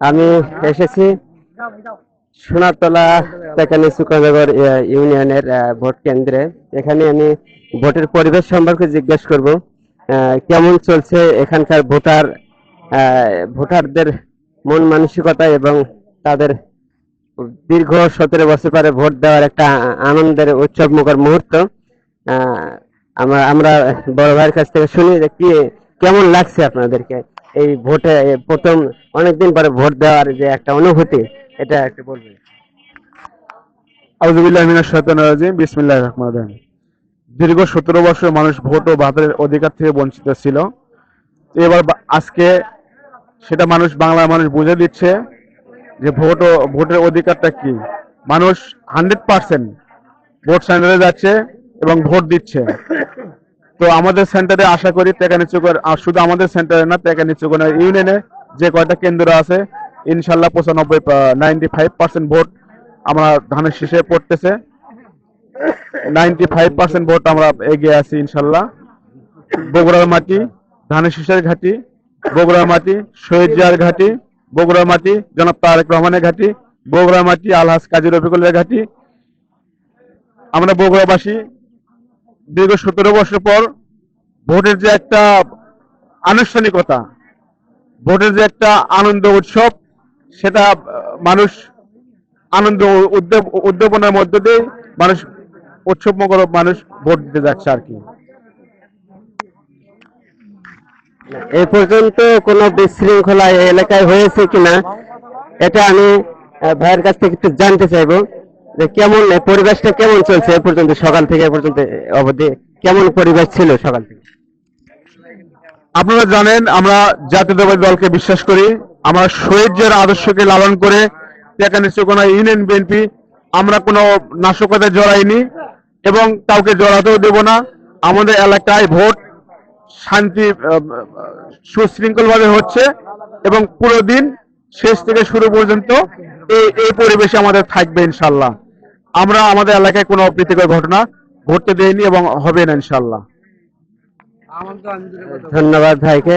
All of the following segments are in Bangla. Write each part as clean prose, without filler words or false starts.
আমি এসেছি সোনাতলা তেকানি সুকানগর ইউনিয়নের ভোট কেন্দ্রে। এখানে আমি ভোটের পরিবেশ সম্পর্কে জিজ্ঞেস করব। কেমন চলছে এখানকার ভোটারদের মন মানসিকতা এবং তাদের দীর্ঘ 17 বছর পরে ভোট দেওয়ার একটা আনন্দের উৎসবমুখর মুহূর্ত। আহ, আমরা বড় ভাইয়ের কাছ থেকে শুনি যে কেমন লাগছে আপনাদেরকে এই ভোটে প্রথম অনেকদিন পরে ভোট দেওয়ার যে একটা অনুভূতি, এটা একটু বলবেন। আউযুবিল্লাহি মিনাশ শাইতানির রাজিম, বিসমিল্লাহির রহমানির রহিম। দীর্ঘ 17 বছর মানুষ ভোট ও ভাতের অধিকার থেকে বঞ্চিত ছিল। এবার আজকে সেটা বাংলার মানুষ বুঝে দিচ্ছে যে ভোটের অধিকারটা কি। মানুষ 100% ভোট সেন্টারে যাচ্ছে এবং ভোট দিচ্ছে। তো আমাদের সেন্টারে আশা করি টেকানিচুকর, আর শুধু আমাদের সেন্টারে না, টেকানিচুকর ইউনিয়নে যে কয়টা কেন্দ্র আছে, ইনশাল্লাহ 95-95% ভোট আমরা ধানের শীষে পড়তেছে। 95% ভোট আমরা এগিয়ে আছি ইনশাল্লাহ। বগুড়ার মাটি ধানের শীষের ঘাটি, বগুড়ার মাটি শহীদ জিয়ার ঘাটি, বগুড়ার মাটি জনাব তারেক রহমানের ঘাটি, বগুড়ার মাটি আলহাজ কাজী রফিকুলের ঘাটি। আমরা বগুড়াবাসী দীর্ঘ 17 বছর পর ভোটের যে একটা আনুষ্ঠানিকতা, ভোটের যে একটা আনন্দ উৎসব, সেটা মানুষ আনন্দ উদ্দীপনার মধ্য দিয়ে মানুষ উৎসবমুখর মানুষ ভোট দিতে যাচ্ছে আর কি। এ পর্যন্ত কোনো বিশৃঙ্খলা এই এলাকায় হয়েছে কিনা, এটা আমি ভাইয়ের কাছ থেকে একটু জানতে চাইবো যে কেমন পরিবেশটা কেমন চলছে এ পর্যন্ত, সকাল থেকে এ পর্যন্ত অবধি কেমন পরিবেশ ছিল সকাল থেকে। আপনারা জানেন আমরা জাতীয়তাবাদী দলকে বিশ্বাস করি। আমরা শহীদ জিয়ার আদর্শকে লালন করে টেকানিচুকনা ইউনিয়ন বিএনপি আমরা কোনো নাশকতায় জড়াইনি এবং কাউকে জড়াতেও দেব না। আমাদের এলাকায় ভোট শান্তি সুশৃঙ্খল ভাবে হচ্ছে এবং পুরো দিন শেষ থেকে শুরু পর্যন্ত এই পরিবেশে আমাদের থাকবে ইনশাল্লাহ। আমরা আমাদের এলাকায় কোনো অপ্রীতিকর ঘটনা ঘটতে দেইনি এবং হবে না ইনশাল্লাহ। ধন্যবাদ ভাইকে।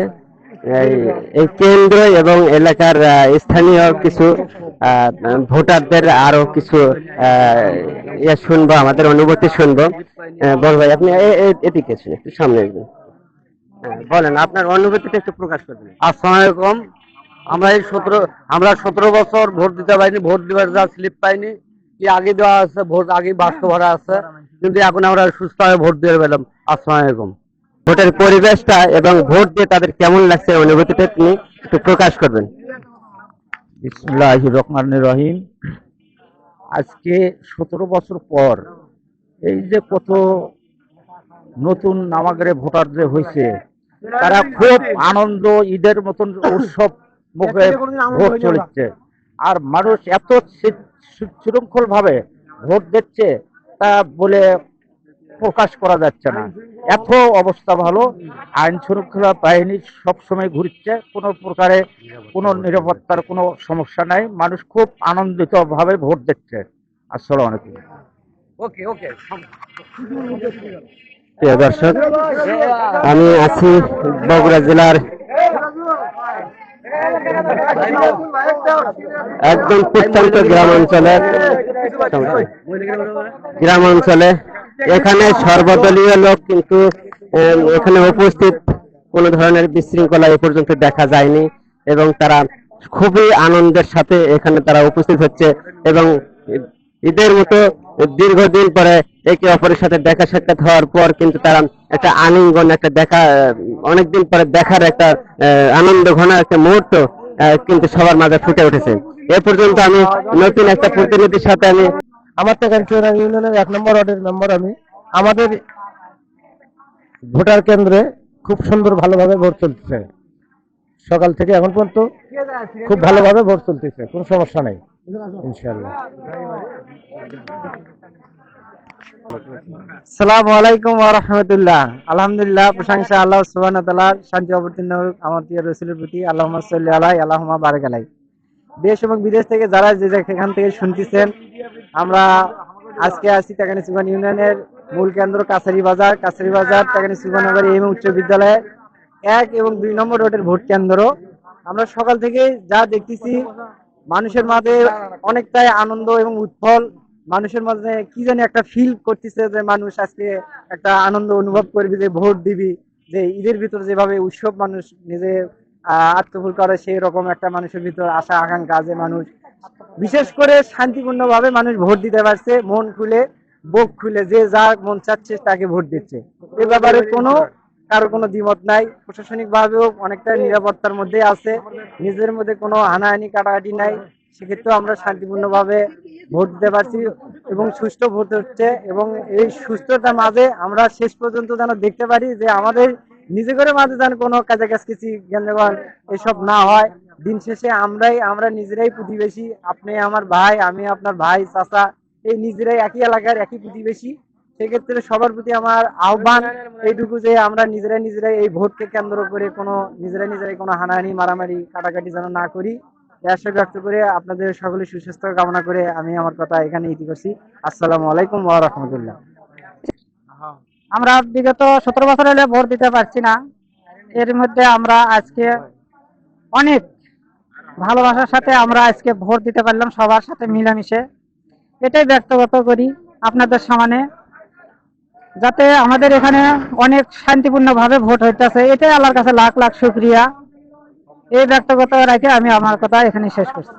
এই কেন্দ্র এবং এলাকার স্থানীয় কিছু ভোটারদের আরো কিছু শুনবো, আমাদের অনুভূতি শুনবো। বল ভাই, আপনি এদিকে একটু সামনে আসবেন। বলেন আপনার অনুভূতিটা একটু প্রকাশ করবেন। আসসালামু আলাইকুম। আমরা 17 বছর ভোট দিতে পারিনি, ভোট দেওয়ার যা স্লিপ পাইনি, কি আগে দেওয়া আছে, ভোট আগে বাক্স ভরা আছে, কিন্তু এখন আমরা সুস্থভাবে ভোট দিয়ে পেলাম। আসসালামু আলাইকুম। ভোটের পরিবেশটা এবং ভোট দিয়ে তাদের কেমন লাগছে অনুভূতিটা তিনি একটু প্রকাশ করবেন। বিসমিল্লাহির রহমানির রহিম। আজকে 17 বছর পর এই যে কত নতুন নামাগারে ভোটার যে হয়েছে, তারা খুব আনন্দ, ঈদের মতন উৎসব মুখে ভোট চলছে। আর মানুষ এত শৃঙ্খল ভাবে ভোট দিচ্ছে তা বলে প্রকাশ করা যাচ্ছে না। এত অবস্থা ভালো, আইন শৃঙ্খলা বাহিনী সবসময় ঘুরছে, কোনো প্রকারে কোনো নিরাপত্তার কোনো সমস্যা নাই। মানুষ খুব আনন্দিত ভাবে ভোট দিচ্ছে। আসসালামু আলাইকুম। প্রিয় দর্শক, আমি আছি বগুড়া জেলার একদম প্রত্যন্ত গ্রাম অঞ্চলে। এখানে সর্বদলীয় লোক কিন্তু এখানে উপস্থিত, কোন ধরনের বিশৃঙ্খলা এ পর্যন্ত দেখা যায়নি এবং তারা খুবই আনন্দের সাথে এখানে তারা উপস্থিত হচ্ছে এবং ঈদের মতো দীর্ঘদিন পরে একে অপরের সাথে দেখা সাক্ষাৎ হওয়ার পর কিন্তু তারা একটা আলিঙ্গন, একটা দেখা, অনেকদিন পরে দেখার একটা আনন্দ ঘন একটা মুহূর্ত কিন্তু সবার মাঝে ফুটে উঠেছে। এ পর্যন্ত আমি নতুন একটা প্রতিনিধির সাথে আমার টেকানচুরা ইউনিয়নের 1 নম্বর ওয়ার্ডের মেম্বার আমি। আমাদের ভোটার কেন্দ্রে খুব সুন্দর ভালোভাবে ভোট চলতেছে, সকাল থেকে এখন পর্যন্ত খুব ভালোভাবে ভোট চলতেছে, কোনো সমস্যা নেই ইনশাআল্লাহ। আসসালামু আলাইকুম ওয়া রাহমাতুল্লাহ। আলহামদুলিল্লাহ, প্রশংসা আল্লাহ সুবহানাহু ওয়া তাআলার, শান্তি অবতীর্ণ হোক আমার প্রিয় রাসূলের প্রতি। আল্লাহুম্মা সাল্লি আলাইহি আল্লাহুম্মা বারিক আলাইহি। দেশ এবং বিদেশ থেকে যারা যে যেখান থেকে শুনতেছেন, আমরা আজকে আছি টেকানিচুকন ইউনিয়নের মূল কেন্দ্র কাছারি বাজার টেকানিচুকন নগরী এবং উচ্চ বিদ্যালয়ে 1 এবং 2 নম্বর রোডের ভোট কেন্দ্র। আমরা সকাল থেকে যা দেখতেছি মানুষের মাঝে অনেকটাই আনন্দ এবং উৎফল, মানুষের মাঝে কি জানি একটা ফিল করতেছে যে মানুষ আজকে একটা আনন্দ অনুভব করবে, যে ভোট দিবি, যে ঈদের ভিতর যেভাবে উৎসব মানুষ নিজে আত্মফুল করে, সেই রকম একটা মানুষের ভিতর আশা আকাঙ্ক্ষা, যে মানুষ বিশেষ করে শান্তিপূর্ণ ভাবে মানুষ ভোট দিতে পারছে, মন খুলে বুক খুলে যে যা মন চাচ্ছে তাকে ভোট দিচ্ছে। এ ব্যাপারে কারো কোনো দ্বিমত নাই। প্রশাসনিক ভাবেও অনেকটা নিরাপত্তার মধ্যে আছে, নিজের মধ্যে কোনো হানাহানি কাটাকাটি নাই। সেক্ষেত্রে আমরা শান্তিপূর্ণভাবে ভোট দিতে পারছি এবং সুষ্ঠু ভোট হচ্ছে। এবং এই সুস্থতার মাঝে আমরা শেষ পর্যন্ত যেন দেখতে পারি যে আমাদের নিজেদের মাঝে যেন কোনো কাছাকাছি গেঞ্জাগঞ্জ এসব না হয়। দিন শেষে আমরা নিজেরাই প্রতিবেশী, আপনি আমার ভাই, আমি আপনার ভাই, চাচা, এই নিজেরাই একই এলাকার একই প্রতিবেশী। সেক্ষেত্রে সবার প্রতি আমার আহ্বান এইটুকু যে আমরা নিজেরাই এই ভোটকে কেন্দ্র করে নিজেরাই কোনো হানাহানি মারামারি কাটাকাটি যেন না করি। এই আশা ব্যক্ত করে আপনাদের সকলের সুস্বাস্থ্য কামনা করে আমি আমার কথা এখানে ইতি করছি। আসসালামু আলাইকুম ওয়া রাহমাতুল্লাহ। আমরা বিগত 17 বছর হলে ভোট দিতে পারছি না, এর মধ্যে আমরা আজকে অনেক ভালোবাসার সাথে আমরা আজকে ভোট দিতে পারলাম সবার সাথে মিলেমিশে। এটাই ব্যক্তগত করি আপনাদের সামনে, যাতে আমাদের এখানে অনেক শান্তিপূর্ণ ভাবে ভোট হইতেছে, এটাই আল্লাহর কাছে লাখ লাখ শুকরিয়া। এই ব্যক্তগত রেখে আমি আমার কথা এখানে শেষ করছি।